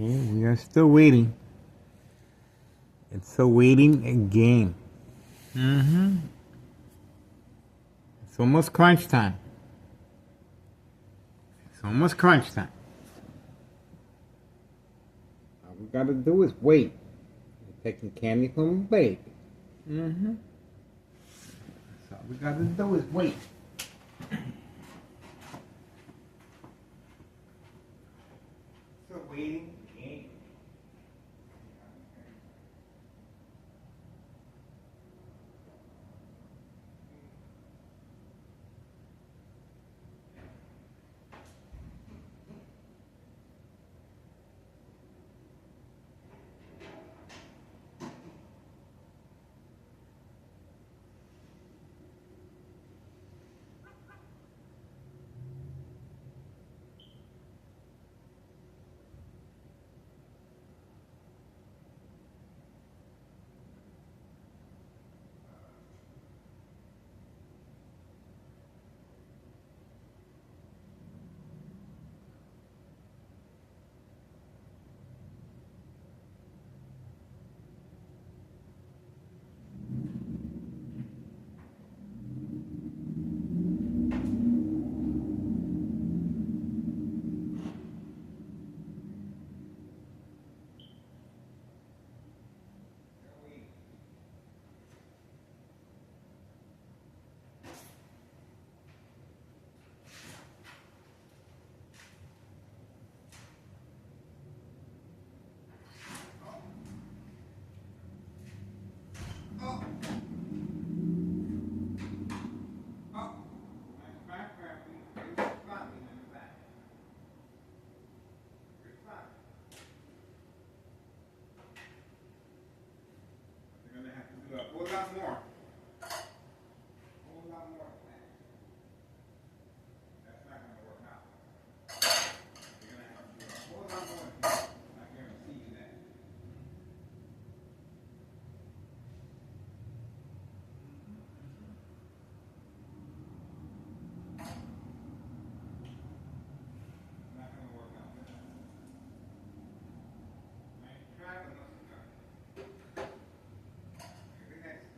Okay, we are still waiting. It's a waiting game. It's almost crunch time. It's almost crunch time. All we gotta do is wait. We're taking candy from a baby. So all we gotta do is wait. It's a waiting game. A whole lot more. A whole lot more than that. That's not going to work out. You're going to have to do a whole lot more than that. I guarantee you that. It's not going to work out. I ain't trying to look at it. Maybe next.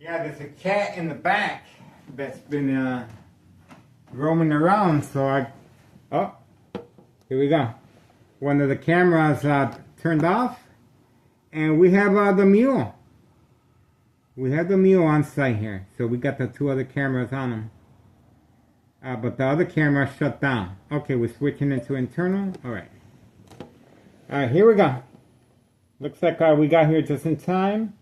Yeah, there's a cat in the back that's been roaming around, so oh, here we go. One of the cameras turned off, and we have the mule. We have the mule on site here, so we got the two other cameras on them. But the other camera shut down. Okay, we're switching into internal. All right. All right, here we go. Looks like we got here just in time.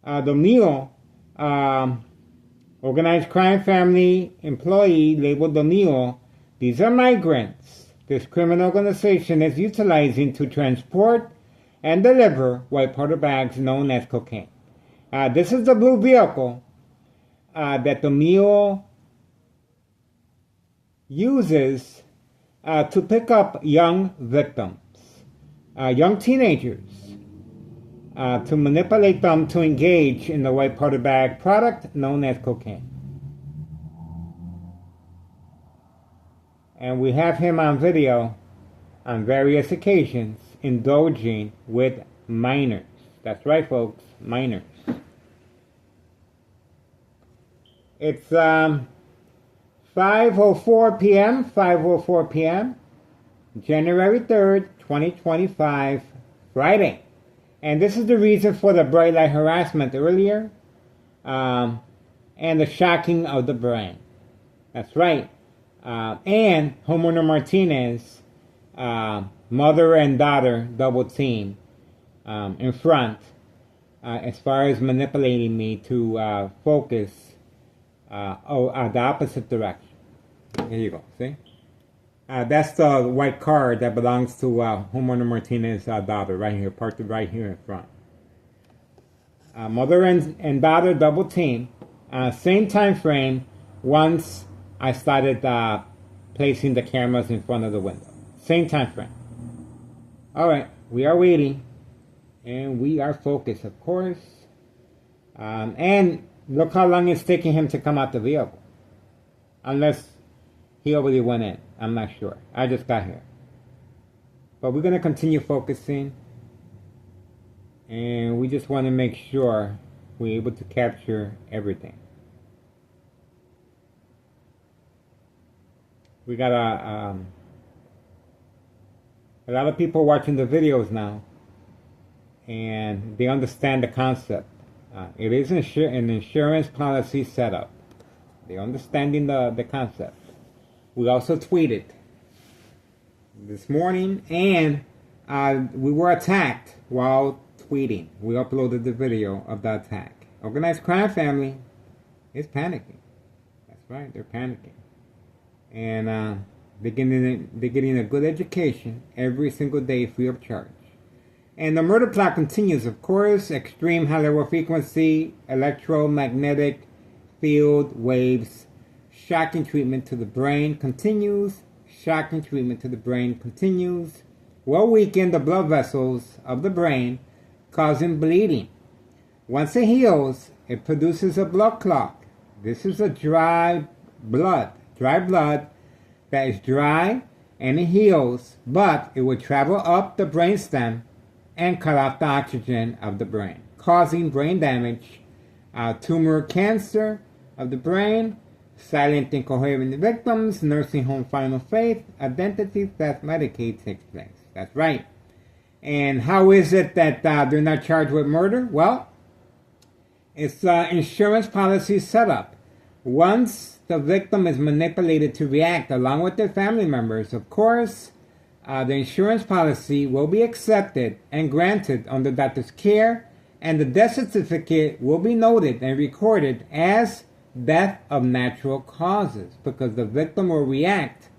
The mule, organized crime family employee labeled the mule. These are migrants this criminal organization is utilizing to transport and deliver white powder bags known as cocaine. This is the blue vehicle that the mule uses to pick up young victims, young teenagers, to manipulate them to engage in the white powder bag product known as cocaine. And we have him on video on various occasions indulging with minors. That's right, folks, minors. It's 5:04 p.m., 5:04 p.m., January 3rd, 2025, Friday. And this is the reason for the bright light harassment earlier, and the shocking of the brand. That's right. And homeowner Martinez, mother and daughter double team in front, as far as manipulating me to focus the opposite direction. Here you go, see? That's the white car that belongs to homeowner Martinez's daughter, right here, parked right here in front. Mother and daughter double team, same time frame. Once I started placing the cameras in front of the window, same time frame. All right, we are waiting, and we are focused, of course. And look how long it's taking him to come out the vehicle, unless he already went in. I'm not sure. I just got here. But we're going to continue focusing. And we just want to make sure we're able to capture everything. We got a lot of people watching the videos now. And they understand the concept. It is an insurance policy setup. They're understanding the concept. We also tweeted this morning, and we were attacked while tweeting. We uploaded the video of the attack. Organized crime family is panicking. That's right, they're panicking. And they're getting a good education every single day free of charge. And the murder plot continues, of course. Extreme high level frequency, electromagnetic field waves. Shocking treatment to the brain continues. Shocking treatment to the brain continues. Will weaken the blood vessels of the brain, causing bleeding. Once it heals, it produces a blood clot. This is a dry blood that is dry and it heals, but it will travel up the brainstem and cut off the oxygen of the brain, causing brain damage, tumor cancer of the brain, silent incoherent victims, nursing home final fate, identity theft, Medicaid takes place. That's right. And how is it that they're not charged with murder? Well, it's insurance policy setup. Once the victim is manipulated to react along with their family members, of course, the insurance policy will be accepted and granted under doctor's care, and the death certificate will be noted and recorded as death of natural causes, because the victim will react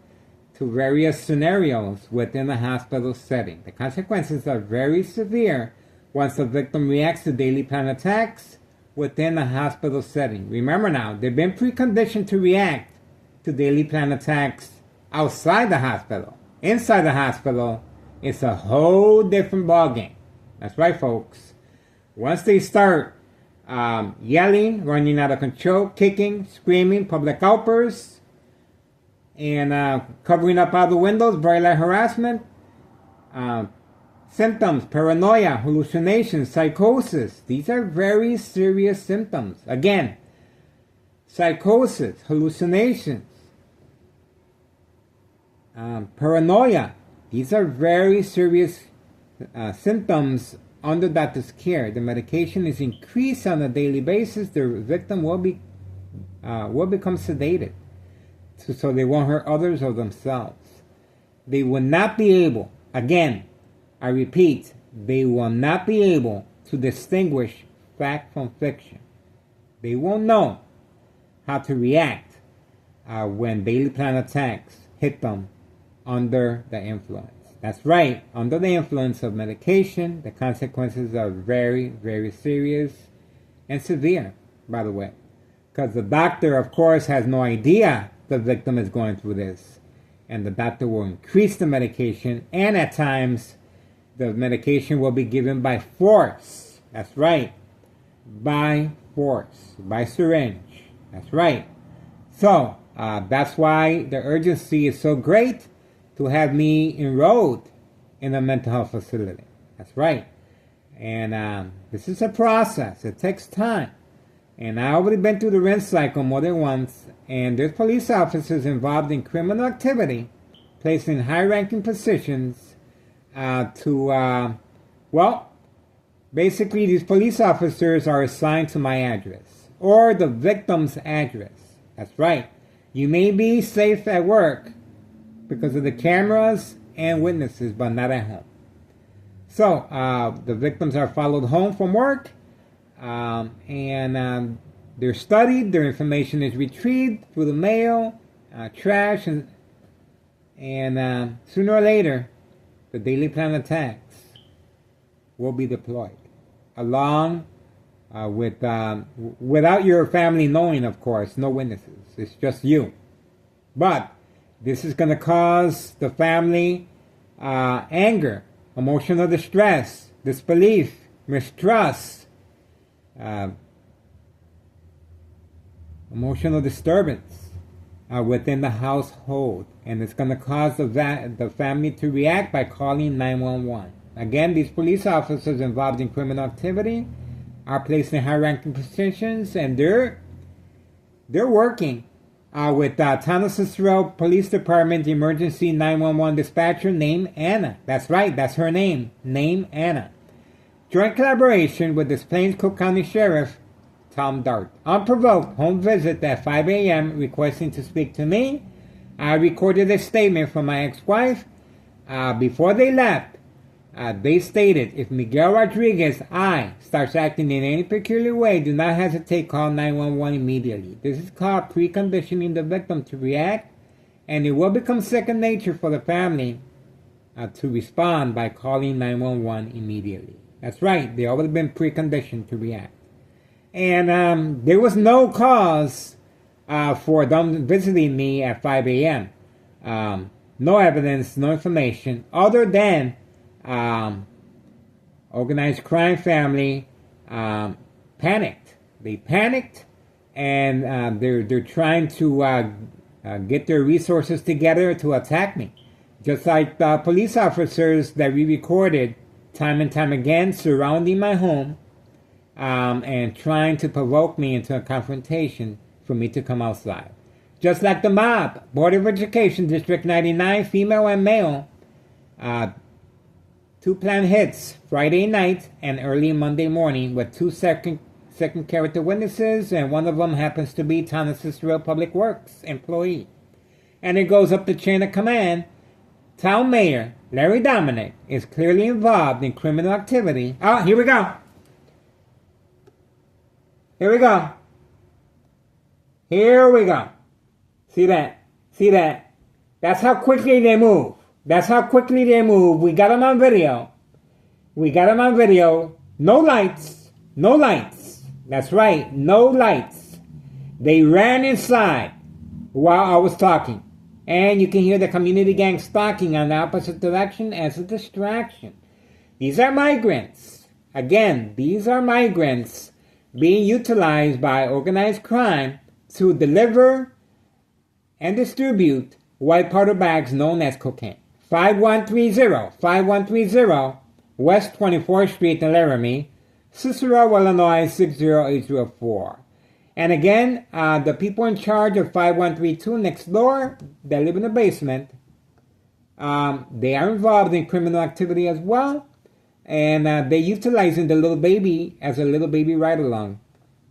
to various scenarios within the hospital setting. The consequences are very severe once the victim reacts to daily plan attacks within the hospital setting. Remember now, they've been preconditioned to react to daily plan attacks outside the hospital. Inside the hospital, it's a whole different ballgame. That's right, folks. Once they start yelling, running out of control, kicking, screaming, public outbursts, and covering up out the windows, bright light harassment, Symptoms: paranoia, hallucinations, psychosis. These are very serious symptoms. Again, psychosis, hallucinations, paranoia. These are very serious symptoms under doctor's care. The medication is increased on a daily basis. The victim will become sedated, so they won't hurt others or themselves. They will not be able, again, I repeat, they will not be able to distinguish fact from fiction. They won't know how to react when daily plan attacks hit them under the influence. That's right, under the influence of medication, the consequences are very, very serious and severe, by the way. Because the doctor, of course, has no idea the victim is going through this. And the doctor will increase the medication, and at times, the medication will be given by force. That's right. By force. By syringe. That's right. So, that's why the urgency is so great to have me enrolled in a mental health facility. That's right. And this is a process. It takes time. And I've already been through the rinse cycle more than once. And there's police officers involved in criminal activity, placed in high-ranking positions, basically these police officers are assigned to my address or the victim's address. That's right. You may be safe at work because of the cameras and witnesses, but not at home. So the victims are followed home from work, and they're studied. Their information is retrieved through the mail, trash, and sooner or later, the daily plan attacks will be deployed, along without your family knowing, of course, no witnesses. It's just you. But this is going to cause the family anger, emotional distress, disbelief, mistrust, emotional disturbance within the household. And it's going to cause the family to react by calling 911. Again, these police officers involved in criminal activity are placed in high-ranking positions, and they're working with Town Cicero Police Department Emergency 911 dispatcher named Anna. That's right, that's her name, named Anna. Joint collaboration with the Plains Cook County Sheriff, Tom Dart. Unprovoked home visit at 5 a.m. requesting to speak to me. I recorded a statement from my ex-wife. Before they left, they stated, if Miguel Rodriguez, starts acting in any peculiar way, do not hesitate, call 911 immediately. This is called preconditioning the victim to react, and it will become second nature for the family to respond by calling 911 immediately. That's right, they already been preconditioned to react. And there was no cause for them visiting me at 5 a.m. No evidence, no information, other than organized crime family panicked. They panicked, and they're trying to get their resources together to attack me. Just like the police officers that we recorded time and time again surrounding my home and trying to provoke me into a confrontation for me to come outside. Just like the mob, Board of Education, District 99, female and male, 2 planned hits Friday night and early Monday morning with 2 second character witnesses, and one of them happens to be Town Cicero Public Works employee. And it goes up the chain of command. Town Mayor Larry Dominic is clearly involved in criminal activity. Oh, here we go. Here we go. Here we go. See that? See that? That's how quickly they move. That's how quickly they move. We got them on video. We got them on video. No lights. No lights. That's right. No lights. They ran inside while I was talking. And you can hear the community gang stalking on the opposite direction as a distraction. These are migrants. Again, these are migrants being utilized by organized crime to deliver and distribute white powder bags known as cocaine. 5130, West 24th Street in Laramie, Cicero, Illinois 60804. And again, the people in charge of 5132 next door, they live in the basement. They are involved in criminal activity as well. And they're utilizing the little baby as a little baby ride-along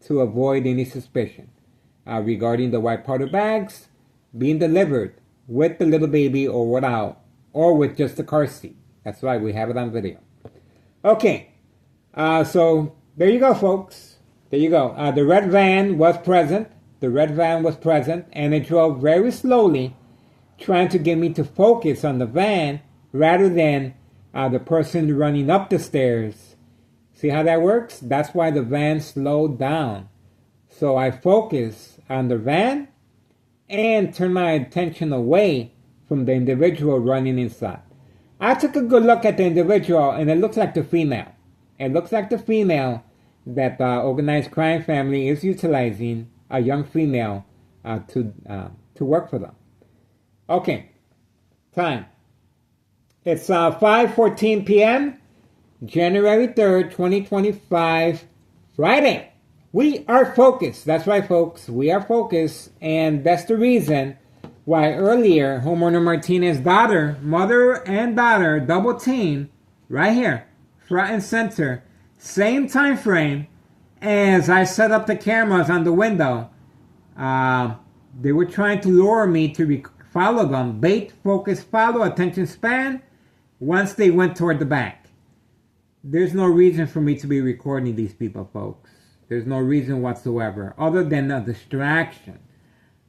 to avoid any suspicion regarding the white powder bags being delivered with the little baby or without, or with just the car seat. That's right, we have it on video. Okay, so there you go, folks. There you go. The red van was present. The red van was present, and it drove very slowly, trying to get me to focus on the van rather than the person running up the stairs. See how that works? That's why the van slowed down. So I focus on the van and turn my attention away from the individual running inside. I took a good look at the individual, and it looks like the female. It looks like the female that the organized crime family is utilizing, a young female, to work for them. Okay, time. It's 5:14 p.m., January 3rd, 2025, Friday. We are focused. That's right, folks. We are focused, and that's the reason why earlier homeowner Martinez's daughter, mother and daughter, double team, right here, front and center, same time frame as I set up the cameras on the window. They were trying to lure me to follow them. Bait, focus, follow, attention span. Once they went toward the back. There's no reason for me to be recording these people, folks. There's no reason whatsoever, other than a distraction.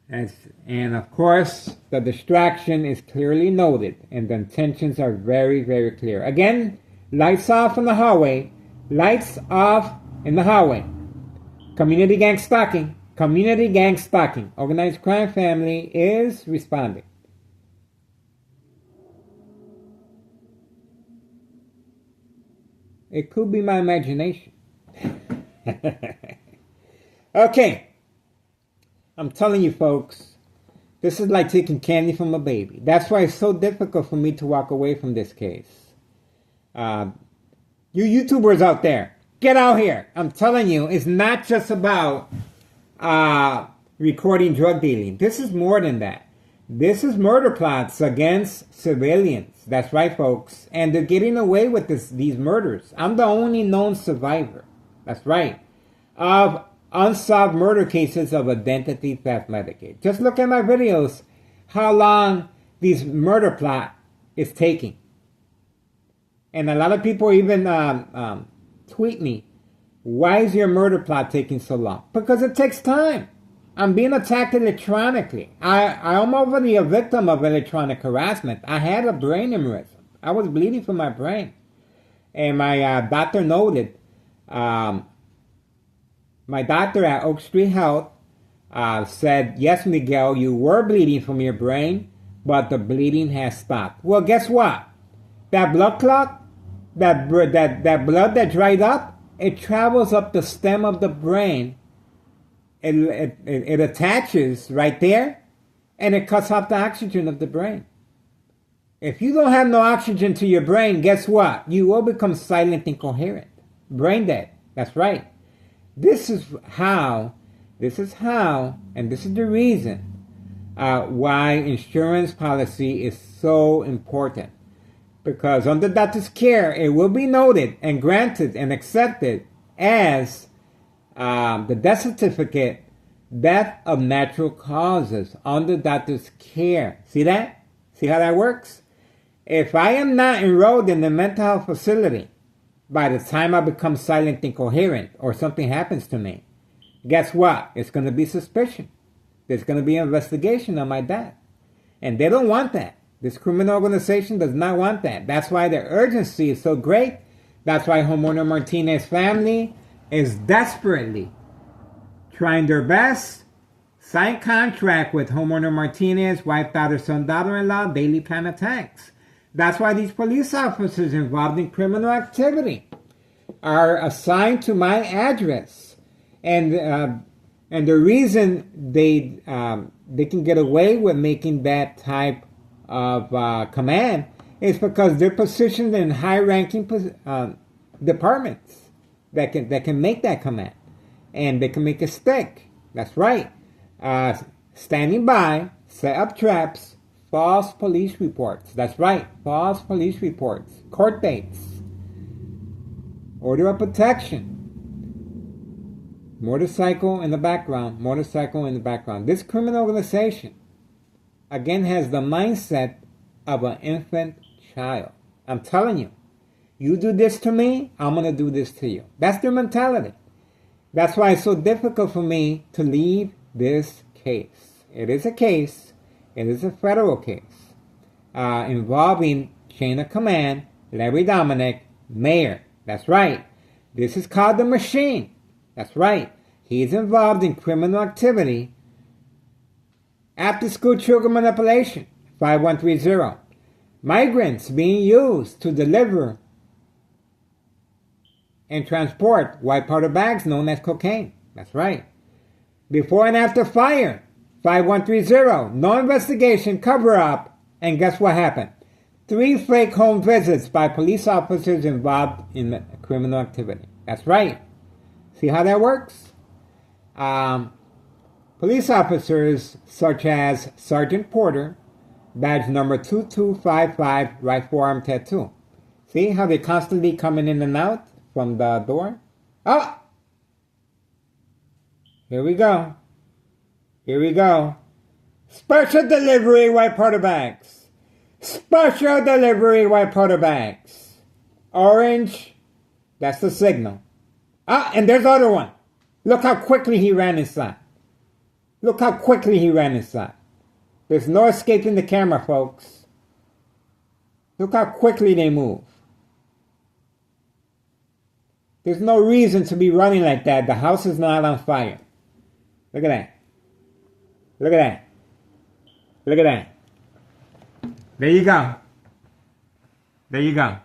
And of course, the distraction is clearly noted, and the intentions are very, very clear. Again, lights off in the hallway. Lights off in the hallway. Community gang stalking. Community gang stalking. Organized crime family is responding. It could be my imagination. Okay. I'm telling you, folks, this is like taking candy from a baby. That's why it's so difficult for me to walk away from this case. You YouTubers out there, get out here. I'm telling you, it's not just about recording drug dealing. This is more than that. This is murder plots against civilians. That's right, folks. And they're getting away with these murders. I'm the only known survivor. That's right. Of unsolved murder cases of identity theft Medicaid. Just look at my videos, how long this murder plot is taking. And a lot of people even tweet me, why is your murder plot taking so long? Because it takes time. I'm being attacked electronically. I'm already a victim of electronic harassment. I had a brain aneurysm. I was bleeding from my brain. And my doctor noted, my doctor at Oak Street Health said, yes, Miguel, you were bleeding from your brain, but the bleeding has stopped. Well, guess what? That blood clot, that blood that dried up, it travels up the stem of the brain. It attaches right there, and it cuts off the oxygen of the brain. If you don't have no oxygen to your brain, guess what? You will become silent, incoherent, brain dead. That's right. This is how, and this is the reason why insurance policy is so important. Because under doctor's care, it will be noted and granted and accepted as the death certificate, death of natural causes under doctor's care. See that? See how that works? If I am not enrolled in the mental health facility by the time I become silent, incoherent, or something happens to me, guess what? It's going to be suspicion. There's going to be an investigation on my death. And they don't want that. This criminal organization does not want that. That's why the urgency is so great. That's why homeowner Martinez's family is desperately trying their best, sign contract with homeowner Martinez, wife, daughter, son, daughter-in-law, daily plan attacks. That's why these police officers involved in criminal activity are assigned to my address. And the reason they can get away with making that type of command It's because they're positioned in high-ranking departments that can make that command, and they can make it stick. That's right. Standing by, set up traps, false police reports. That's right, false police reports, court dates, order of protection. Motorcycle in the background, motorcycle in the background. This criminal organization, again, has the mindset of an infant child. I'm telling you, you do this to me, I'm going to do this to you. That's their mentality. That's why it's so difficult for me to leave this case. It is a case, it is a federal case, involving chain of command, Larry Dominic, mayor. That's right. This is called the machine. That's right. He's involved in criminal activity, after-school children manipulation, 5130. Migrants being used to deliver and transport white powder bags known as cocaine. That's right. Before and after fire, 5130. No investigation, cover-up, and guess what happened? 3 fake home visits by police officers involved in criminal activity. That's right. See how that works? Police officers such as Sergeant Porter, badge number 2255, right forearm tattoo. See how they're constantly coming in and out from the door? Oh! Here we go. Here we go. Special delivery white powder bags. Special delivery white powder bags. Orange, that's the signal. Ah, and there's the other one. Look how quickly he ran inside. Look how quickly he ran inside. There's no escaping the camera, folks. Look how quickly they move. There's no reason to be running like that. The house is not on fire. Look at that. Look at that. Look at that. There you go. There you go.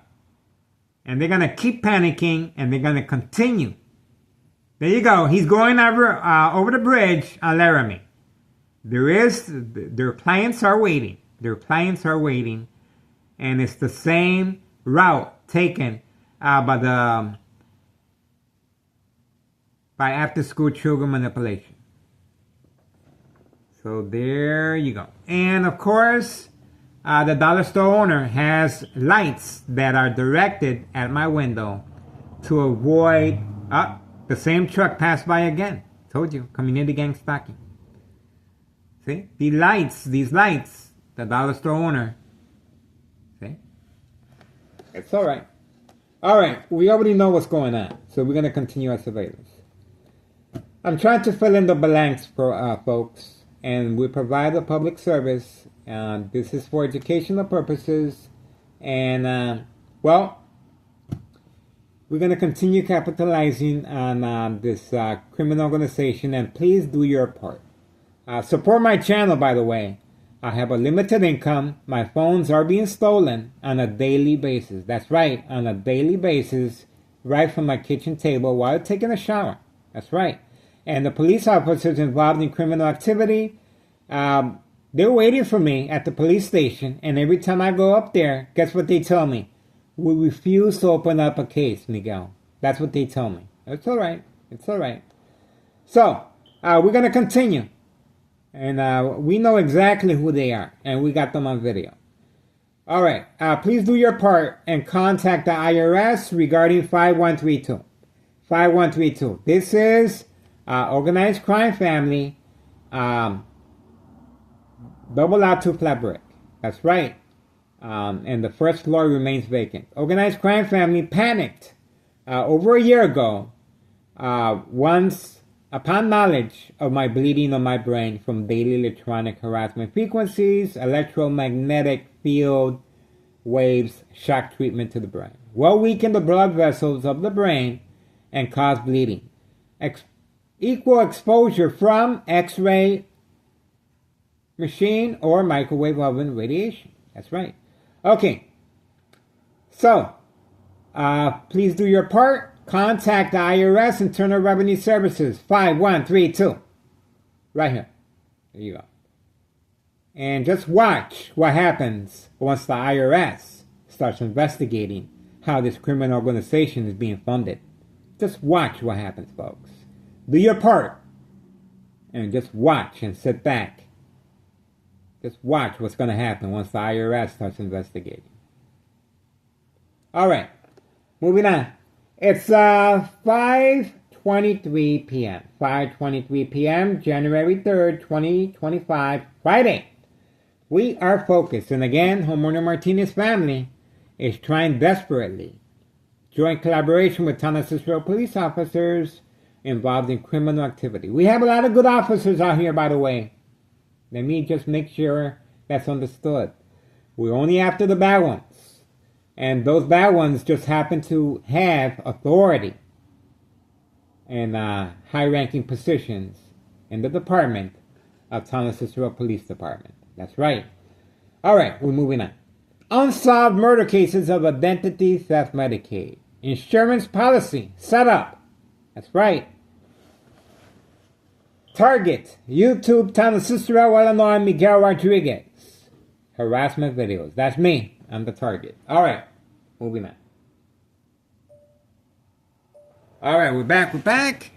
And they're going to keep panicking, and they're going to continue. There you go. He's going over the bridge on Laramie. Their clients are waiting. Their clients are waiting. And it's the same route taken by after-school children manipulation. So there you go. And of course, the dollar store owner has lights that are directed at my window to avoid... the same truck passed by again. Told you, community gang stalking. See? These lights, the dollar store owner. See? It's alright. Alright, we already know what's going on. So we're going to continue our surveillance. I'm trying to fill in the blanks for folks. And we provide a public service. This is for educational purposes. And, well... we're going to continue capitalizing on this criminal organization, and please do your part. Support my channel, by the way. I have a limited income. My phones are being stolen on a daily basis. That's right, on a daily basis, right from my kitchen table while taking a shower. That's right. And the police officers involved in criminal activity, they're waiting for me at the police station, and every time I go up there, guess what they tell me? We refuse to open up a case, Miguel. That's what they tell me. It's all right. It's all right. So, we're going to continue. And we know exactly who they are. And we got them on video. All right. Please do your part and contact the IRS regarding 5132. 5132. This is organized crime family. Double out to flat brick. That's right. And the first floor remains vacant. Organized crime family panicked over a year ago once upon knowledge of my bleeding on my brain from daily electronic harassment frequencies, electromagnetic field waves, shock treatment to the brain. Will weaken the blood vessels of the brain and cause bleeding. Equal exposure from X-ray machine or microwave oven radiation. That's right. Okay, so please do your part. Contact the IRS, Internal Revenue Services, 5132. Right here. There you go. And just watch what happens once the IRS starts investigating how this criminal organization is being funded. Just watch what happens, folks. Do your part. And just watch and sit back. Just watch what's going to happen once the IRS starts investigating. All right. Moving on. It's 5:23 p.m. 5:23 p.m. January 3rd, 2025, Friday. We are focused, and again, Homeowner Martinez family is trying desperately, joint collaboration with Town of Cicero police officers involved in criminal activity. We have a lot of good officers out here, by the way. Let me just make sure that's understood. We're only after the bad ones. And those bad ones just happen to have authority and high-ranking positions in the department of Town of Cicero Police Department. That's right. All right, we're moving on. Unsolved murder cases of identity theft Medicaid. Insurance policy set up. That's right. Target. YouTube, Town of Cicero, Illinois, Miguel Rodriguez. Harassment videos. That's me. I'm the target. All right. Moving on. All right, we're back.